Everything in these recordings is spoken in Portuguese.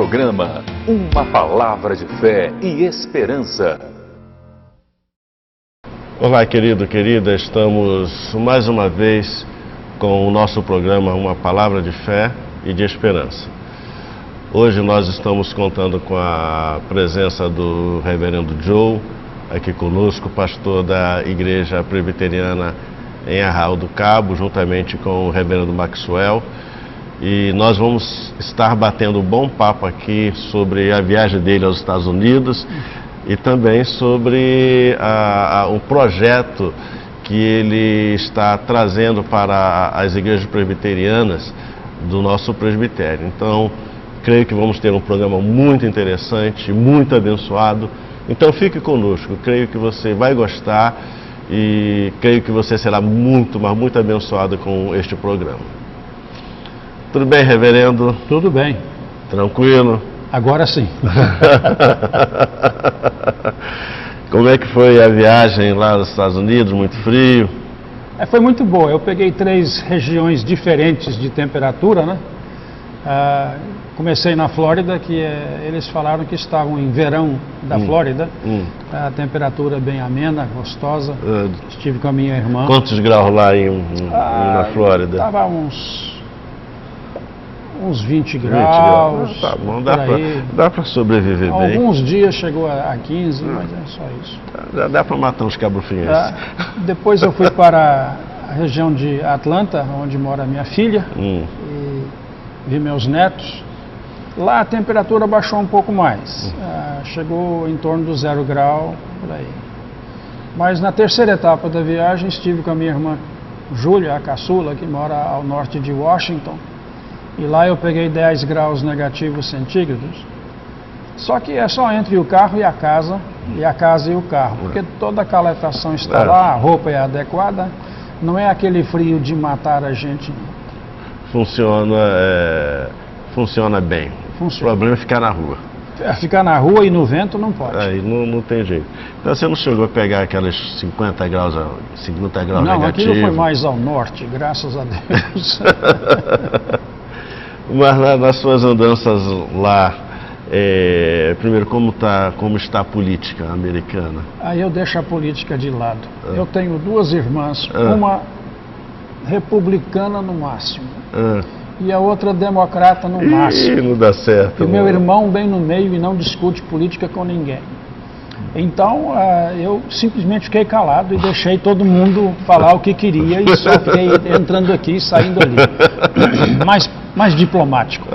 programa Uma Palavra de Fé e Esperança. Olá, querido, querida, estamos mais uma vez com o nosso programa Uma Palavra de Fé e de Esperança. Hoje nós estamos contando com a presença do reverendo Joe, aqui conosco, pastor da Igreja Presbiteriana em Arraial do Cabo, juntamente com o reverendo Maxwell. E nós vamos estar batendo um bom papo aqui sobre a viagem dele aos Estados Unidos e também sobre o projeto que ele está trazendo para as igrejas presbiterianas do nosso presbitério. Então, creio que vamos ter um programa muito interessante, muito abençoado. Então, fique conosco, creio que você vai gostar e creio que você será muito, mas muito abençoado com este programa. Tudo bem, reverendo? Tudo bem. Tranquilo? Agora sim. Como é que foi a viagem lá nos Estados Unidos? Muito frio? Foi muito boa. Eu peguei 3 regiões diferentes de temperatura, né? Comecei na Flórida, que eles falaram que estavam em verão da Flórida. A temperatura bem amena, gostosa. Estive com a minha irmã. Quantos graus lá na Flórida? Estava uns 20 graus. Tá bom, dá para sobreviver bem. Alguns dias chegou a 15, mas é só isso. Dá para matar uns cabrofrienses. Depois eu fui para a região de Atlanta, onde mora a minha filha, e vi meus netos. Lá a temperatura baixou um pouco mais, chegou em torno do 0 grau, por aí. Mas na terceira etapa da viagem estive com a minha irmã Júlia, a caçula, que mora ao norte de Washington. E lá eu peguei 10 graus negativos centígrados. Só que é só entre o carro e a casa e o carro, porque toda a calefacção está lá, a roupa é adequada, não é aquele frio de matar a gente. Funciona bem. O problema é ficar na rua. Ficar na rua e no vento não pode. Aí não tem jeito. Então você não chegou a pegar aqueles 50 graus não, negativos? Não, aquilo foi mais ao norte, graças a Deus. Mas nas suas andanças lá, primeiro, como está a política americana? Aí eu deixo a política de lado. Eu tenho 2 irmãs, uma republicana no máximo, e a outra democrata no máximo. Não dá certo. E meu irmão bem no meio e não discute política com ninguém. Então, eu simplesmente fiquei calado e deixei todo mundo falar o que queria e só fiquei entrando aqui e saindo ali. Mais diplomático.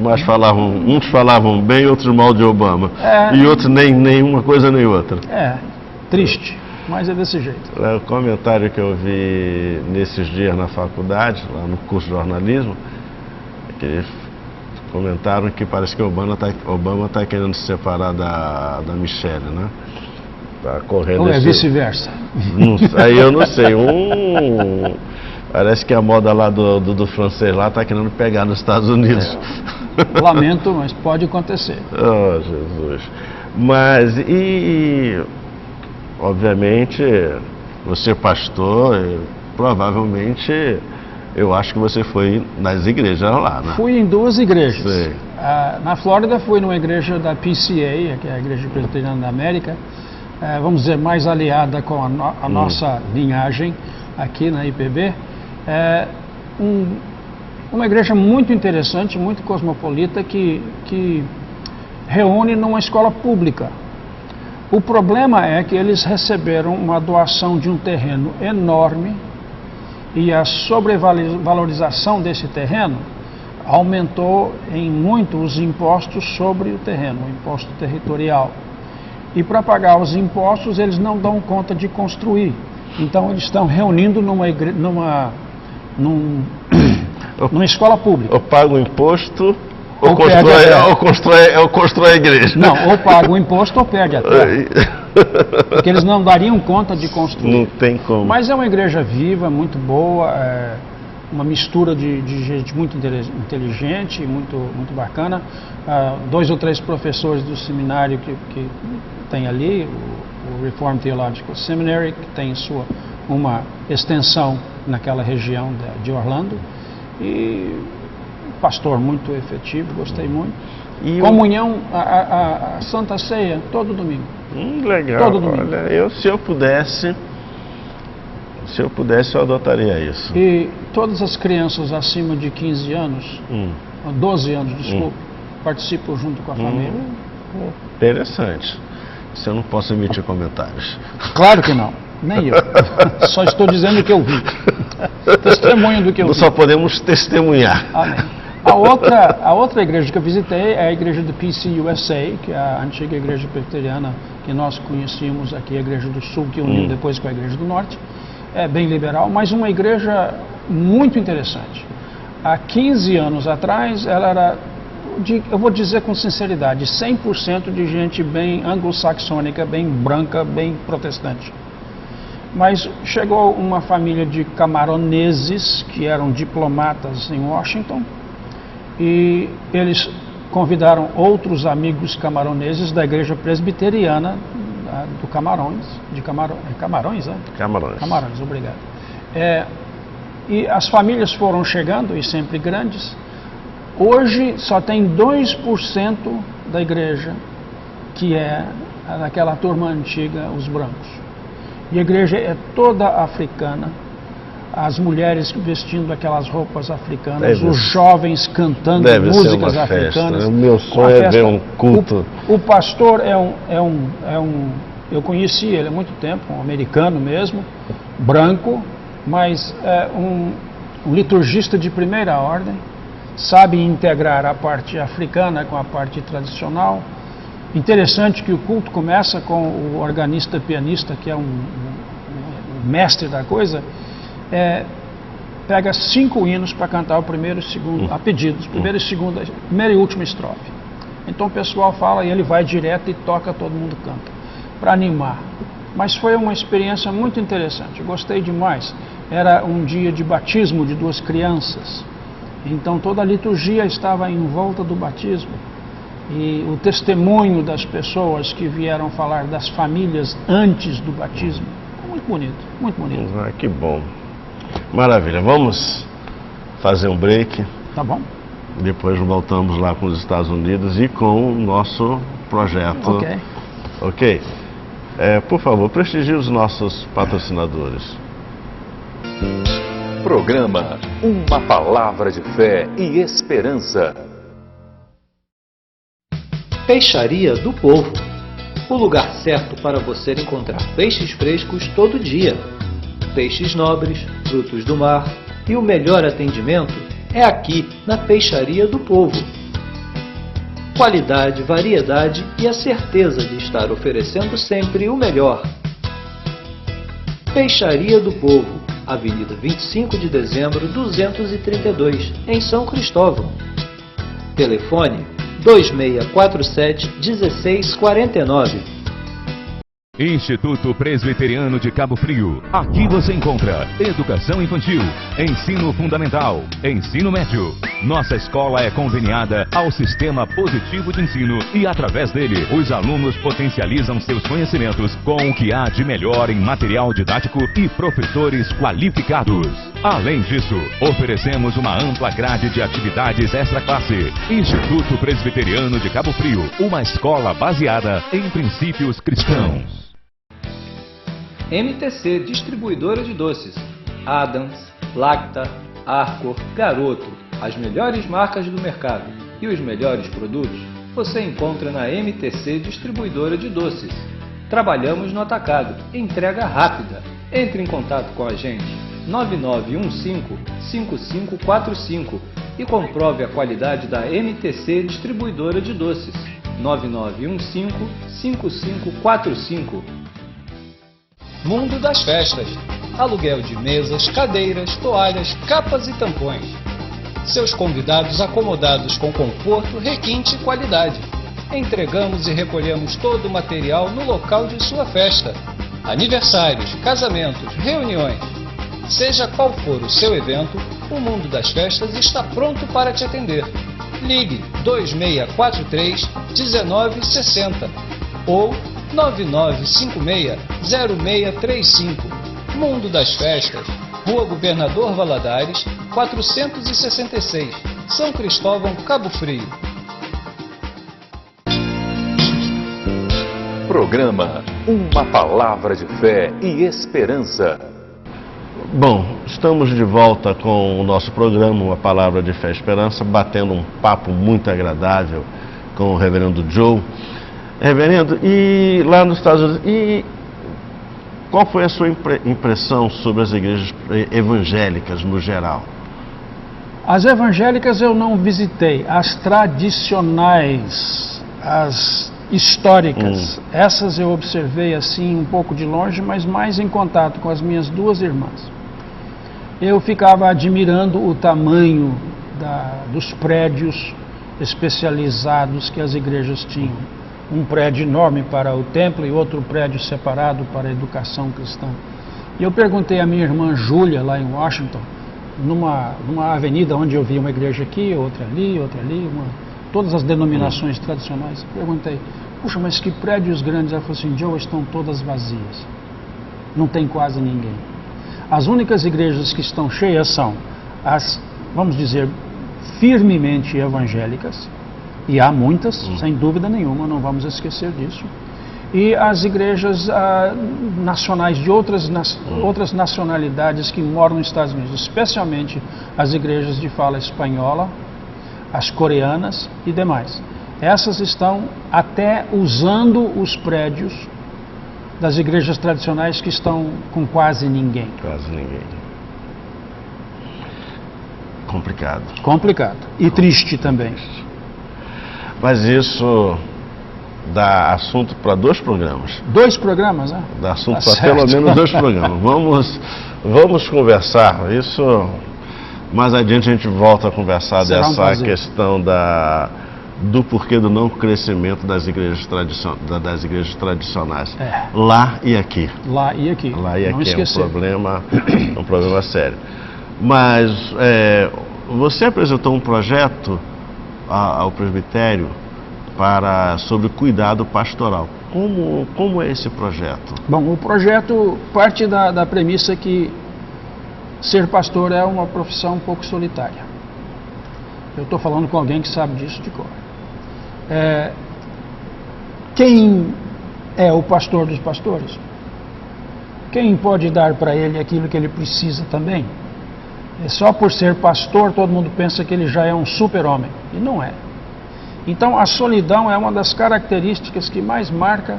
Mas uns falavam bem, outros mal de Obama. E outros nem uma coisa nem outra. Triste, mas é desse jeito. O comentário que eu vi nesses dias na faculdade, lá no curso de jornalismo, é que comentaram que parece que Obama está querendo se separar da Michelle, né? Tá correndo. Ou é vice-versa? Aí eu não sei. Parece que a moda lá do francês lá está querendo pegar nos Estados Unidos. Lamento, mas pode acontecer. Oh, Jesus. Mas, obviamente, você pastor, provavelmente, eu acho que você foi nas igrejas lá, né? Fui em 2 igrejas. Na Flórida fui numa igreja da PCA, que é a Igreja Presbiteriana da América, vamos dizer, mais aliada com a nossa linhagem aqui na IPB. Uma igreja muito interessante, muito cosmopolita, que reúne numa escola pública. O problema é que eles receberam uma doação de um terreno enorme e a sobrevalorização desse terreno aumentou em muito os impostos sobre o terreno, o imposto territorial. E para pagar os impostos eles não dão conta de construir. Então eles estão reunindo numa escola pública. Ou paga o imposto ou constrói a igreja. Não, ou paga o imposto ou perde a terra. Porque eles não dariam conta de construir. Não tem como. Mas é uma igreja viva, muito boa, uma mistura de gente muito inteligente, muito bacana. 2 ou 3 professores do seminário que tem ali, o Reformed Theological Seminary, que tem uma extensão naquela região de Orlando. E pastor muito efetivo, gostei muito. E Comunhão, a Santa Ceia, todo domingo. Legal. Todo domingo. Olha, se eu pudesse, eu adotaria isso. E todas as crianças acima de 15 anos, 12 anos, desculpe, participam junto com a família. Interessante. Isso eu não posso emitir comentários. Claro que não, nem eu. Só estou dizendo o que eu vi. Testemunho do que eu vi. Nós só podemos testemunhar. Amém. A outra igreja que eu visitei é a igreja do PCUSA, que é a antiga igreja presbiteriana que nós conhecíamos aqui, a igreja do Sul, que uniu depois com a igreja do Norte. É bem liberal, mas uma igreja muito interessante. Há 15 anos atrás, ela era, eu vou dizer com sinceridade, 100% de gente bem anglo-saxônica, bem branca, bem protestante. Mas chegou uma família de camaroneses, que eram diplomatas em Washington, e eles convidaram outros amigos camaroneses da igreja presbiteriana do Camarões, Camarões, né? Camarões, obrigado. E as famílias foram chegando, e sempre grandes. Hoje só tem 2% da igreja que é daquela turma antiga, os brancos. E a igreja é toda africana, as mulheres vestindo aquelas roupas africanas, os jovens cantando músicas africanas. O meu sonho é ver um culto. O pastor eu conheci ele há muito tempo, um americano mesmo, branco, mas é um liturgista de primeira ordem, sabe integrar a parte africana com a parte tradicional. Interessante que o culto começa com o organista pianista, que é um mestre da coisa, pega 5 hinos para cantar o primeiro e segundo, a pedidos, primeira e última estrofe. Então o pessoal fala e ele vai direto e toca, todo mundo canta, para animar. Mas foi uma experiência muito interessante, eu gostei demais. Era um dia de batismo de 2 crianças, então toda a liturgia estava em volta do batismo. E o testemunho das pessoas que vieram falar das famílias antes do batismo, muito bonito, muito bonito. Ah, que bom. Maravilha, vamos fazer um break. Tá bom. Depois voltamos lá com os Estados Unidos e com o nosso projeto. Ok? Por favor, prestigie os nossos patrocinadores. Programa Uma Palavra de Fé e Esperança. Peixaria do Povo. O lugar certo para você encontrar peixes frescos todo dia. Peixes nobres, frutos do mar e o melhor atendimento é aqui na Peixaria do Povo. Qualidade, variedade e a certeza de estar oferecendo sempre o melhor. Peixaria do Povo, Avenida 25 de Dezembro, 232, em São Cristóvão. Telefone 2647-1649. Instituto Presbiteriano de Cabo Frio. Aqui você encontra educação infantil, ensino fundamental, ensino médio. Nossa escola é conveniada ao sistema positivo de ensino e, através dele, os alunos potencializam seus conhecimentos com o que há de melhor em material didático e professores qualificados. Além disso, oferecemos uma ampla grade de atividades extra-classe. Instituto Presbiteriano de Cabo Frio, uma escola baseada em princípios cristãos. MTC Distribuidora de Doces. Adams, Lacta, Arcor, Garoto, as melhores marcas do mercado e os melhores produtos você encontra na MTC Distribuidora de Doces. Trabalhamos no atacado, entrega rápida. Entre em contato com a gente 9915-5545 e comprove a qualidade da MTC Distribuidora de Doces. 9915-5545. Mundo das Festas. Aluguel de mesas, cadeiras, toalhas, capas e tampões. Seus convidados acomodados com conforto, requinte e qualidade. Entregamos e recolhemos todo o material no local de sua festa. Aniversários, casamentos, reuniões. Seja qual for o seu evento, o Mundo das Festas está pronto para te atender. Ligue 2643-1960 ou 9956-0635. Mundo das Festas, Rua Governador Valadares, 466, São Cristóvão, Cabo Frio. Programa Uma Palavra de Fé e Esperança. Bom, estamos de volta com o nosso programa Uma Palavra de Fé e Esperança, batendo um papo muito agradável com o reverendo Joe. Reverendo, e lá nos Estados Unidos, e qual foi a sua impressão sobre as igrejas evangélicas no geral? As evangélicas eu não visitei, as tradicionais, as históricas, essas eu observei assim um pouco de longe, mas mais em contato com as minhas duas irmãs. Eu ficava admirando o tamanho dos prédios especializados que as igrejas tinham. Um prédio enorme para o templo e outro prédio separado para a educação cristã. E eu perguntei à minha irmã Júlia, lá em Washington, numa avenida onde eu vi uma igreja aqui, outra ali, todas as denominações tradicionais. Perguntei, puxa, mas que prédios grandes? Ela falou assim, Joe, estão todas vazias. Não tem quase ninguém. As únicas igrejas que estão cheias são as, vamos dizer, firmemente evangélicas, e há muitas, sem dúvida nenhuma, não vamos esquecer disso. E as igrejas nacionais de outras nacionalidades que moram nos Estados Unidos, especialmente as igrejas de fala espanhola, as coreanas e demais. Essas estão até usando os prédios das igrejas tradicionais que estão com quase ninguém. Quase ninguém. Complicado. Complicado. E triste também. Mas isso dá assunto para 2 programas. 2 programas, né? Dá assunto para pelo menos 2 programas. Vamos conversar. Isso, mais adiante a gente volta a conversar dessa questão do porquê do não crescimento das igrejas tradicionais. Lá e aqui. Lá e aqui. Lá e aqui é um problema sério. Mas você apresentou um projeto ao presbitério sobre cuidado pastoral. Como é esse projeto? Bom, o projeto parte da premissa que ser pastor é uma profissão um pouco solitária. Eu estou falando com alguém que sabe disso de cor. Quem é o pastor dos pastores? Quem pode dar para ele aquilo que ele precisa também? Só por ser pastor, todo mundo pensa que ele já é um super-homem. E não é. Então, a solidão é uma das características que mais marca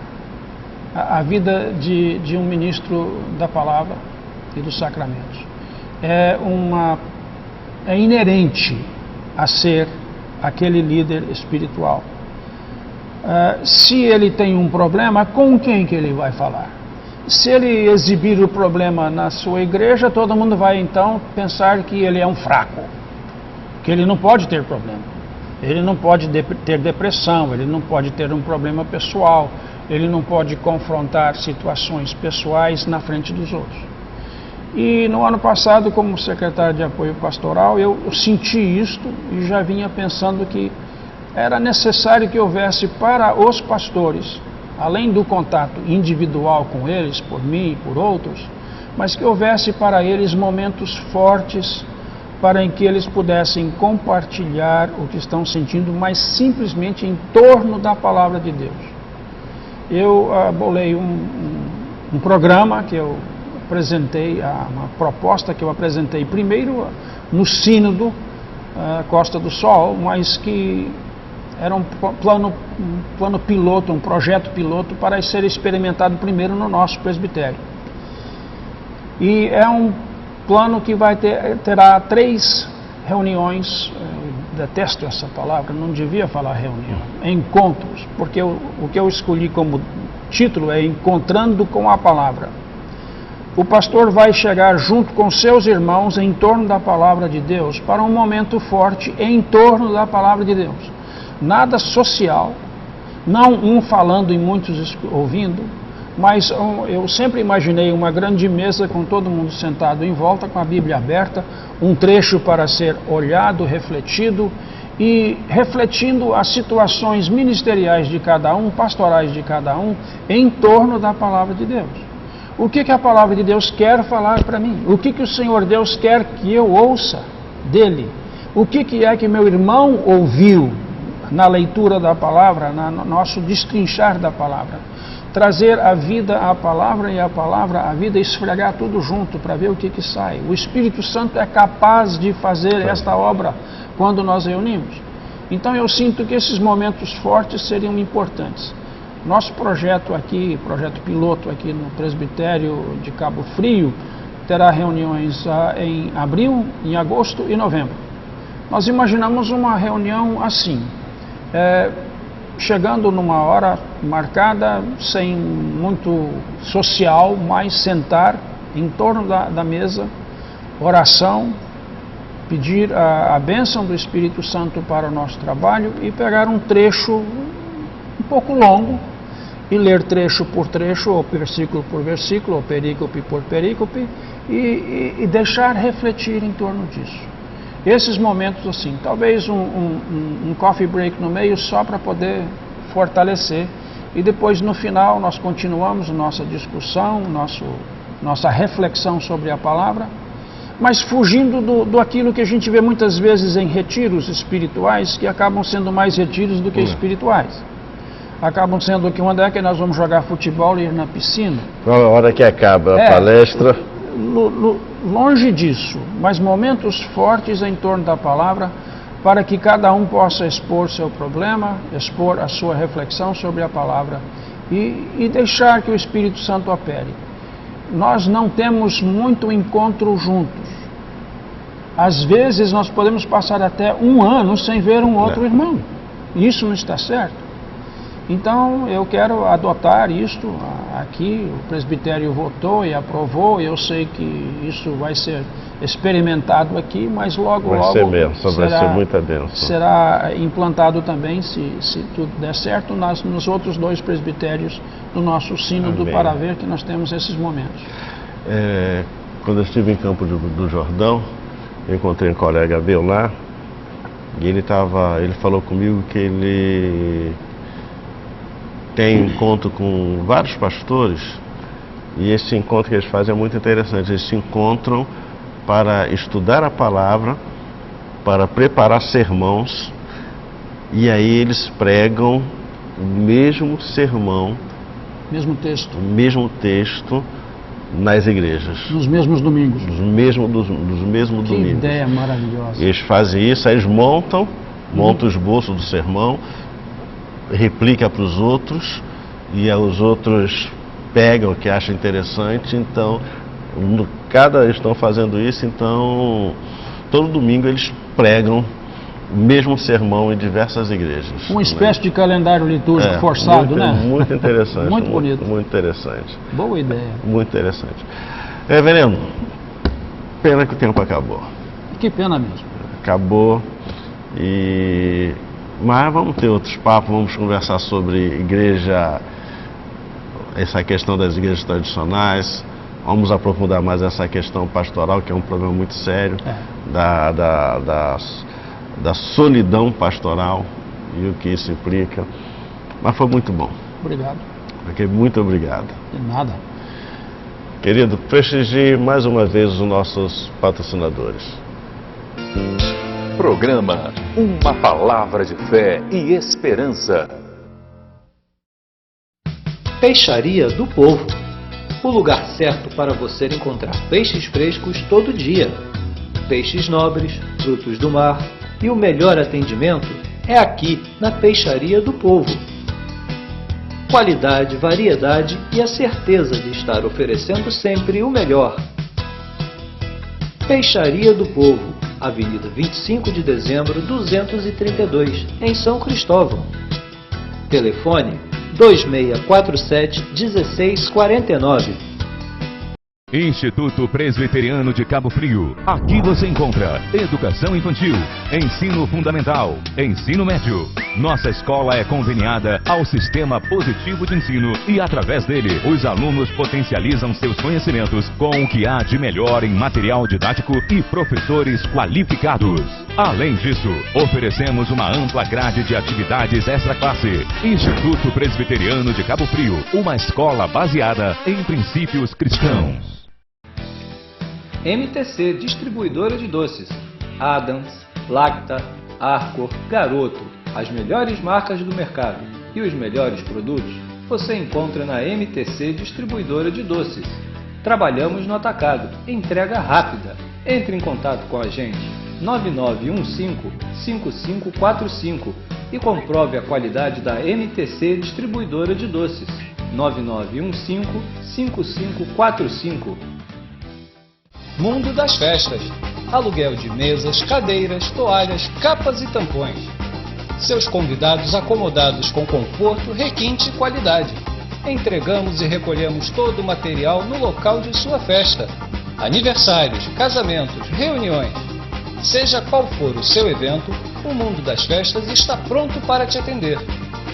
a vida de um ministro da palavra e dos sacramentos. É inerente a ser aquele líder espiritual. Se ele tem um problema, com quem que ele vai falar? Se ele exibir o problema na sua igreja, todo mundo vai então pensar que ele é um fraco, que ele não pode ter problema, ele não pode ter depressão, ele não pode ter um problema pessoal, ele não pode confrontar situações pessoais na frente dos outros. E no ano passado, como secretário de apoio pastoral, eu senti isto e já vinha pensando que era necessário que houvesse para os pastores, além do contato individual com eles, por mim e por outros, mas que houvesse para eles momentos fortes para em que eles pudessem compartilhar o que estão sentindo, mas simplesmente em torno da palavra de Deus. Eu bolei um programa que eu apresentei, uma proposta que eu apresentei primeiro no Sínodo Costa do Sol, mas que era um plano piloto, um projeto piloto para ser experimentado primeiro no nosso presbitério. E é um plano que terá 3 reuniões, detesto essa palavra, não devia falar reunião, encontros, porque o que eu escolhi como título é Encontrando com a Palavra. O pastor vai chegar junto com seus irmãos em torno da palavra de Deus para um momento forte em torno da palavra de Deus. Nada social, não um falando e muitos ouvindo, mas eu sempre imaginei uma grande mesa com todo mundo sentado em volta, com a Bíblia aberta, um trecho para ser olhado, refletido e refletindo as situações ministeriais de cada um, pastorais de cada um, em torno da palavra de Deus. O que a palavra de Deus quer falar para mim? O que o Senhor Deus quer que eu ouça dele? O que é que meu irmão ouviu na leitura da palavra, no nosso destrinchar da palavra? trazer a vida à palavra e a palavra à vida, esfregar tudo junto para ver o que sai. O Espírito Santo é capaz de fazer esta obra quando nós reunimos. Então eu sinto que esses momentos fortes seriam importantes. Nosso projeto aqui, projeto piloto aqui no presbitério de Cabo Frio, terá reuniões em abril, em agosto e novembro. Nós imaginamos uma reunião assim, chegando numa hora marcada, sem muito social, mas sentar em torno da mesa, oração, pedir a bênção do Espírito Santo para o nosso trabalho e pegar um trecho um pouco longo e ler trecho por trecho, ou versículo por versículo, ou perícope por perícope, e deixar refletir em torno disso. Esses momentos assim, talvez um coffee break no meio só para poder fortalecer, e depois no final nós continuamos nossa discussão, nossa reflexão sobre a palavra, mas fugindo do aquilo que a gente vê muitas vezes em retiros espirituais, que acabam sendo mais retiros do que espirituais. Acabam sendo que onde é que nós vamos jogar futebol e ir na piscina. A hora que acaba a palestra. Longe disso, mas momentos fortes em torno da palavra, para que cada um possa expor seu problema, expor a sua reflexão sobre a palavra e deixar que o Espírito Santo opere. Nós não temos muito encontro juntos. Às vezes nós podemos passar até um ano sem ver um outro irmão. Isso não está certo. Então eu quero adotar isto aqui, o presbitério votou e aprovou, eu sei que isso vai ser experimentado aqui, mas logo vai ser bênção, vai ser muita bênção. Será implantado também, se tudo der certo, nos outros 2 presbitérios do nosso sínodo, para ver que nós temos esses momentos. Quando eu estive em Campo do Jordão, eu encontrei um colega meu lá, e ele falou comigo que ele tem encontro com vários pastores, e esse encontro que eles fazem é muito interessante. Eles se encontram para estudar a palavra, para preparar sermãos, e aí eles pregam o mesmo sermão, mesmo texto nas igrejas. Nos mesmos domingos. Dos mesmos domingos. Que ideia maravilhosa. Eles fazem isso, aí eles montam o esboço do sermão, replica para os outros, e os outros pegam o que acham interessante. Então, eles estão fazendo isso, então todo domingo eles pregam o mesmo sermão em diversas igrejas. Uma espécie de calendário litúrgico forçado, né? Muito interessante. Muito bonito. Muito interessante. Boa ideia. Muito interessante. Reverendo, pena que o tempo acabou. Que pena mesmo. Acabou, mas vamos ter outros papos, vamos conversar sobre igreja, essa questão das igrejas tradicionais, vamos aprofundar mais essa questão pastoral, que é um problema muito sério, da solidão pastoral e o que isso implica. Mas foi muito bom. Obrigado. Muito obrigado. De nada. Querido, prestigie mais uma vez os nossos patrocinadores. Programa Uma Palavra de Fé e Esperança. Peixaria do Povo. O lugar certo para você encontrar peixes frescos todo dia. Peixes nobres, frutos do mar e o melhor atendimento é aqui na Peixaria do Povo. Qualidade, variedade e a certeza de estar oferecendo sempre o melhor. Peixaria do Povo, Avenida 25 de Dezembro, 232, em São Cristóvão. Telefone 2647-1649. Instituto Presbiteriano de Cabo Frio. Aqui você encontra educação infantil, ensino fundamental, ensino médio. Nossa escola é conveniada ao Sistema Positivo de Ensino e, através dele, os alunos potencializam seus conhecimentos com o que há de melhor em material didático e professores qualificados. Além disso, oferecemos uma ampla grade de atividades extra-classe. Instituto Presbiteriano de Cabo Frio, uma escola baseada em princípios cristãos. MTC Distribuidora de Doces. Adams, Lacta, Arcor, Garoto. As melhores marcas do mercado e os melhores produtos você encontra na MTC Distribuidora de Doces. Trabalhamos no atacado, entrega rápida. Entre em contato com a gente, 9915-5545 e comprove a qualidade da MTC Distribuidora de Doces. 9915-5545. Mundo das Festas. Aluguel de mesas, cadeiras, toalhas, capas e tampões. Seus convidados acomodados com conforto, requinte e qualidade. Entregamos e recolhemos todo o material no local de sua festa. Aniversários, casamentos, reuniões. Seja qual for o seu evento, o Mundo das Festas está pronto para te atender.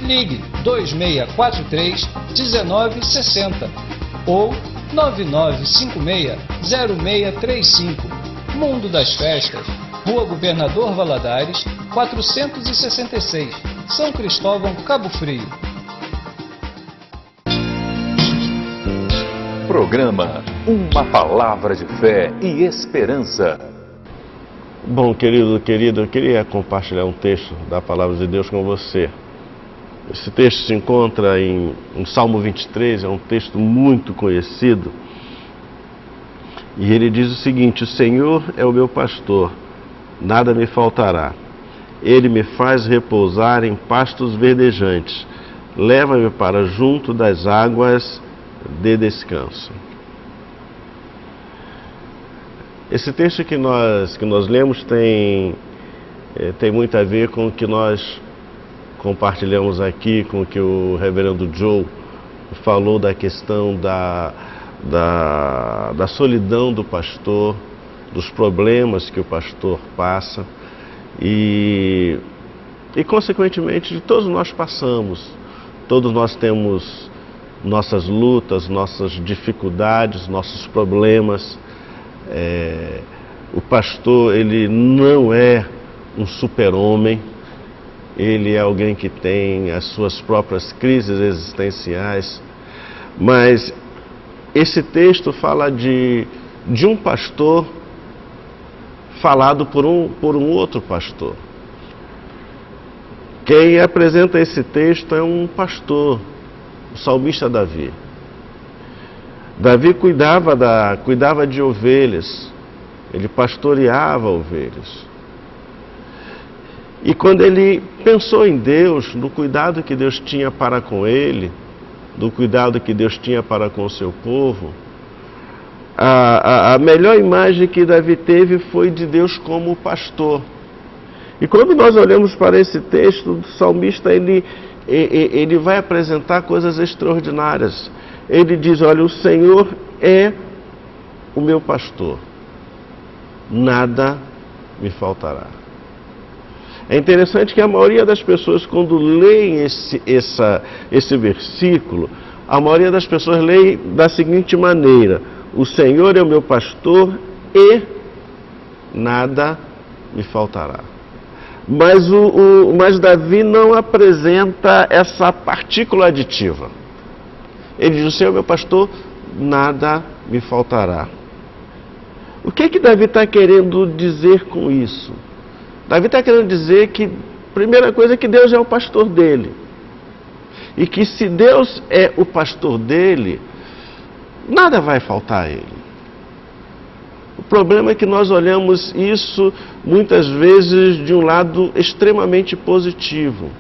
Ligue 2643-1960 ou 9956-0635. Mundo das Festas, Rua Governador Valadares, 466, São Cristóvão, Cabo Frio. Programa Uma Palavra de Fé e Esperança. Bom, querido, eu queria compartilhar um texto da Palavra de Deus com você. Esse texto se encontra em Salmo 23, é um texto muito conhecido. E ele diz o seguinte: o Senhor é o meu pastor, nada me faltará. Ele me faz repousar em pastos verdejantes, leva-me para junto das águas de descanso. Esse texto que nós lemos tem muito a ver com o que nós compartilhamos aqui, com o que o reverendo Joe falou da questão da solidão do pastor, dos problemas que o pastor passa e consequentemente de todos nós passamos. Todos nós temos nossas lutas, nossas dificuldades, nossos problemas. O pastor, ele não é um super-homem, ele é alguém que tem as suas próprias crises existenciais, mas esse texto fala de um pastor falado por um outro pastor. Quem apresenta esse texto é um pastor, o salmista Davi. Davi cuidava de ovelhas, ele pastoreava ovelhas. E quando ele pensou em Deus, no cuidado que Deus tinha para com ele, do cuidado que Deus tinha para com o seu povo, a melhor imagem que Davi teve foi de Deus como pastor. E quando nós olhamos para esse texto, o salmista ele vai apresentar coisas extraordinárias. Ele diz: olha, o Senhor é o meu pastor, nada me faltará. É interessante que a maioria das pessoas, quando leem esse versículo, a maioria das pessoas leem da seguinte maneira: o Senhor é o meu pastor e nada me faltará. Mas Davi não apresenta essa partícula aditiva. Ele diz: o Senhor é o meu pastor, nada me faltará. O que Davi está querendo dizer com isso? Davi está querendo dizer que, primeira coisa, que Deus é o pastor dele. E que se Deus é o pastor dele, nada vai faltar a ele. O problema é que nós olhamos isso muitas vezes de um lado extremamente positivo.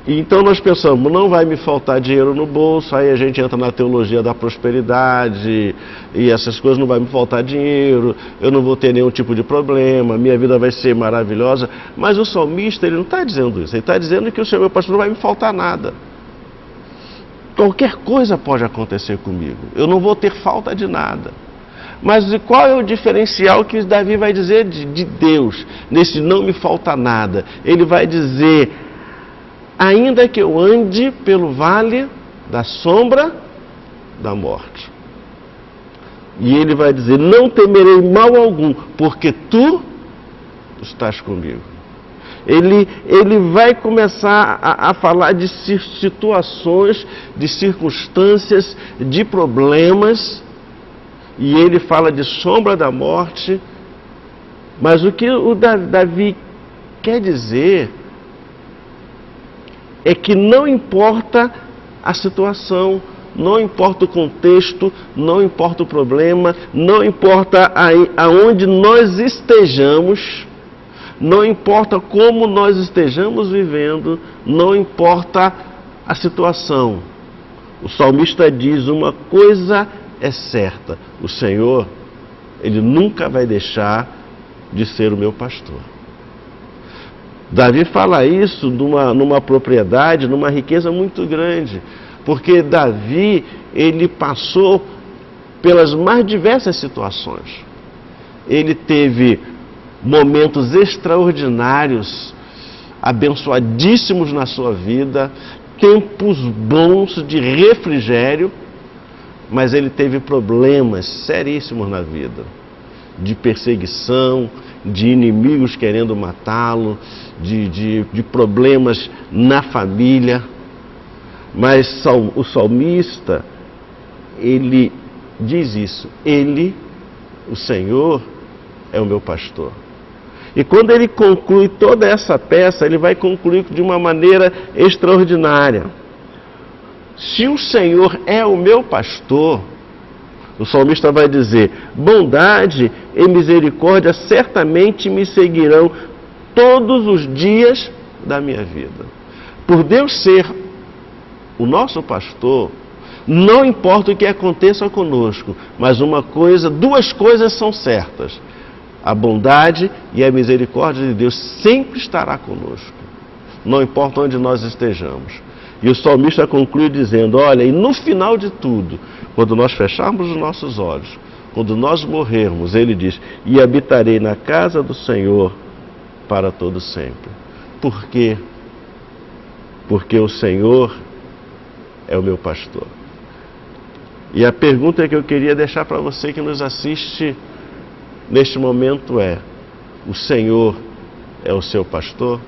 E então nós pensamos: não vai me faltar dinheiro no bolso, aí a gente entra na teologia da prosperidade, e essas coisas, não vai me faltar dinheiro, eu não vou ter nenhum tipo de problema, minha vida vai ser maravilhosa. Mas o salmista, ele não está dizendo isso, ele está dizendo que o Senhor, meu pastor, não vai me faltar nada. Qualquer coisa pode acontecer comigo, eu não vou ter falta de nada. Mas qual é o diferencial que Davi vai dizer de Deus, nesse não me falta nada? Ele vai dizer: ainda que eu ande pelo vale da sombra da morte. E ele vai dizer: não temerei mal algum, porque tu estás comigo. Ele vai começar a falar de situações, de circunstâncias, de problemas, e ele fala de sombra da morte. Mas o que o Davi quer dizer é que não importa a situação, não importa o contexto, não importa o problema, não importa aonde nós estejamos, não importa como nós estejamos vivendo, não importa a situação. O salmista diz: uma coisa é certa, o Senhor, Ele nunca vai deixar de ser o meu pastor. Davi fala isso numa propriedade, numa riqueza muito grande, porque Davi, ele passou pelas mais diversas situações. Ele teve momentos extraordinários, abençoadíssimos na sua vida, tempos bons de refrigério, mas ele teve problemas seríssimos na vida, de perseguição, de inimigos querendo matá-lo, de problemas na família. Mas o salmista, ele diz isso: Ele, o Senhor, é o meu pastor. E quando ele conclui toda essa peça, ele vai concluir de uma maneira extraordinária. Se o Senhor é o meu pastor, o salmista vai dizer: bondade e misericórdia certamente me seguirão todos os dias da minha vida. Por Deus ser o nosso pastor, não importa o que aconteça conosco, mas duas coisas são certas: a bondade e a misericórdia de Deus sempre estará conosco, não importa onde nós estejamos. E o salmista conclui dizendo: olha, e no final de tudo, quando nós fecharmos os nossos olhos, quando nós morrermos, ele diz: e habitarei na casa do Senhor para todo sempre. Por quê? Porque o Senhor é o meu pastor. E a pergunta que eu queria deixar para você que nos assiste neste momento é: o Senhor é o seu pastor?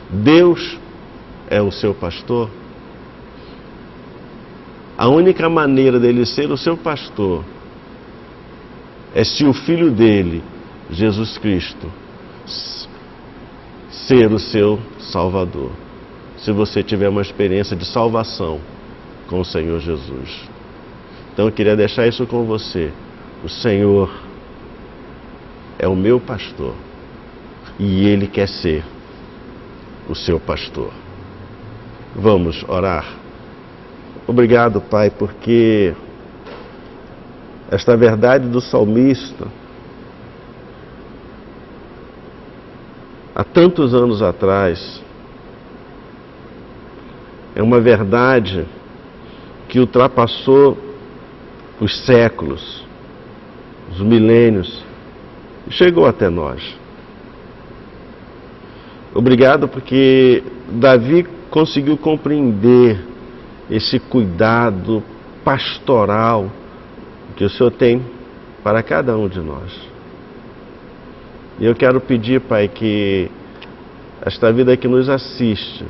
Deus é o seu pastor? A única maneira dele ser o seu pastor é se o Filho dele, Jesus Cristo, ser o seu Salvador. Se você tiver uma experiência de salvação com o Senhor Jesus. Então eu queria deixar isso com você: o Senhor é o meu pastor e Ele quer ser o seu pastor. Vamos orar. Obrigado, Pai, porque esta verdade do salmista, há tantos anos atrás, é uma verdade que ultrapassou os séculos, os milênios, e chegou até nós. Obrigado porque Davi conseguiu compreender esse cuidado pastoral que o Senhor tem para cada um de nós. E eu quero pedir, Pai, que esta vida que nos assiste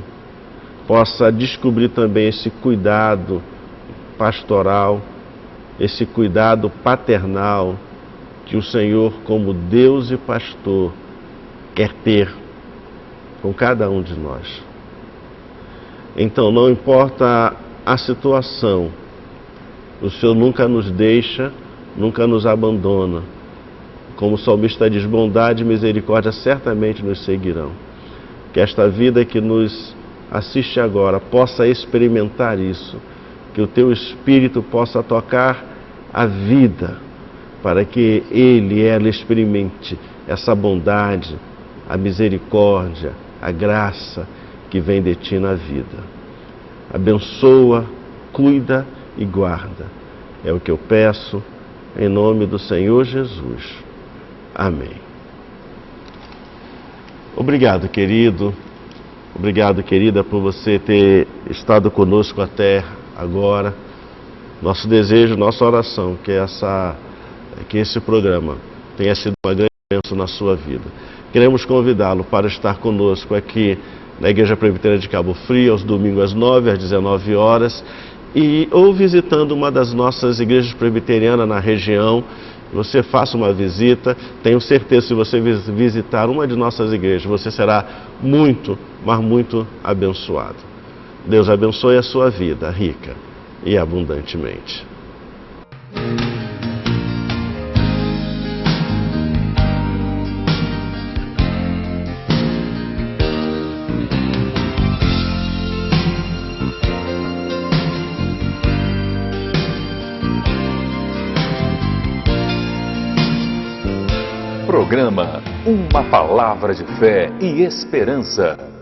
possa descobrir também esse cuidado pastoral, esse cuidado paternal que o Senhor, como Deus e pastor, quer ter com cada um de nós. Então, não importa a situação, o Senhor nunca nos deixa, nunca nos abandona. Como o salmista diz: bondade e misericórdia certamente nos seguirão. Que esta vida que nos assiste agora possa experimentar isso, que o teu Espírito possa tocar a vida, para que ele e ela experimente essa bondade, a misericórdia, a graça que vem de ti na vida. Abençoa, cuida e guarda. É o que eu peço, em nome do Senhor Jesus. Amém. Obrigado, querido. Obrigado, querida, por você ter estado conosco até agora. Nosso desejo, nossa oração, que esse programa tenha sido uma grande bênção na sua vida. Queremos convidá-lo para estar conosco aqui na Igreja Presbiteriana de Cabo Frio, aos domingos às 9, às 19 horas, ou visitando uma das nossas igrejas presbiterianas na região, Você faça uma visita, tenho certeza que se você visitar uma de nossas igrejas, você será muito, mas muito abençoado. Deus abençoe a sua vida, rica e abundantemente. Programa Uma Palavra de Fé e Esperança.